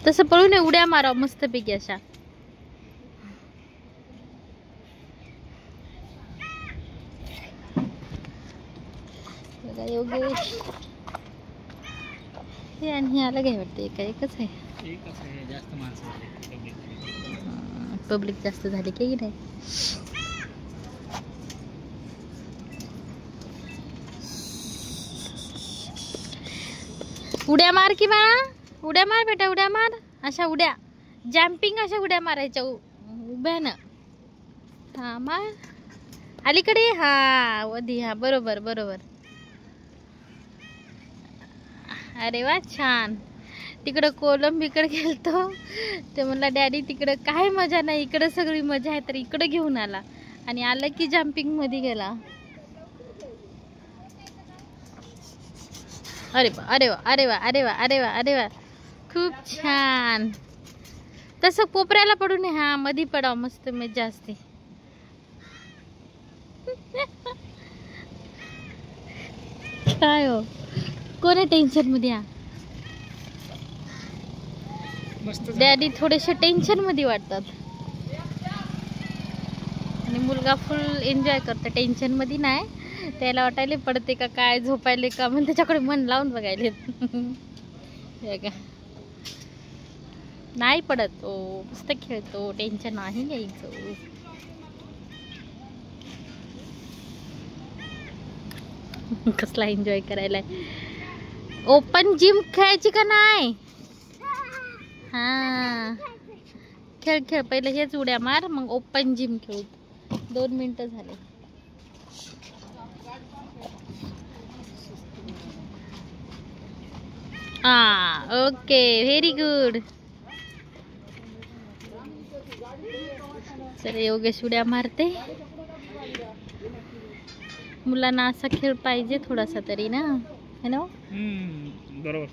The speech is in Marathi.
तसं पळू नये, उड्या मारा मस्तपैकी अशा. बघा योगेश हे आणि हे अलग आहे वाटतं. एका एकच आहे. जास्त माणसं झाली, पब्लिक जास्त झाली की नाही. उड्या मार की बाळा, उड्या मार बेटा, उड्या मार. अशा उड्या जम्पिंग, अशा उड्या मारायच्या उभ्यानं. हा मार अलीकडे. हा वधी. हा बरोबर बरोबर. अरे वा छान. तिकडं कोलम इकडे गेलतो ते म्हणला डॅडी तिकडं काय मजा नाही, इकडं सगळी मजा आहे. तर इकडं घेऊन आला आणि आलं की जम्पिंग मध्ये गेला. अरे वा अरे वा अरे वा अरे वा अरे वा अरे वा, खूप छान. तसं कोपऱ्याला पडू नये. हा मधी पडाव, मस्त मजा असते. काय हो, कोण टेन्शन मध्ये? डॅडी थोडेसे टेन्शन मध्ये वाटतात आणि मुलगा फुल एन्जॉय करतो. टेन्शन मध्ये नाही, त्याला वाटायले पडते का काय, झोपायले का, म्हणून त्याच्याकडे मन लावून बघायले. नाही पडत तो, मस्त खेळतो, टेन्शन नाही घ्यायचं. कसला एन्जॉय करायला. ओपन जिम खेळायची का नाही? हा खेळ खेळ, पहिले हेच उड्या मार, मग ओपन जिम खेळू. 2 मिनिटं झाले. हा ओके, व्हेरी गुड. चल योगेश उड्या मारते. मुलांना असा खेळ पाहिजे थोडासा तरी ना, है ना? बरोबर.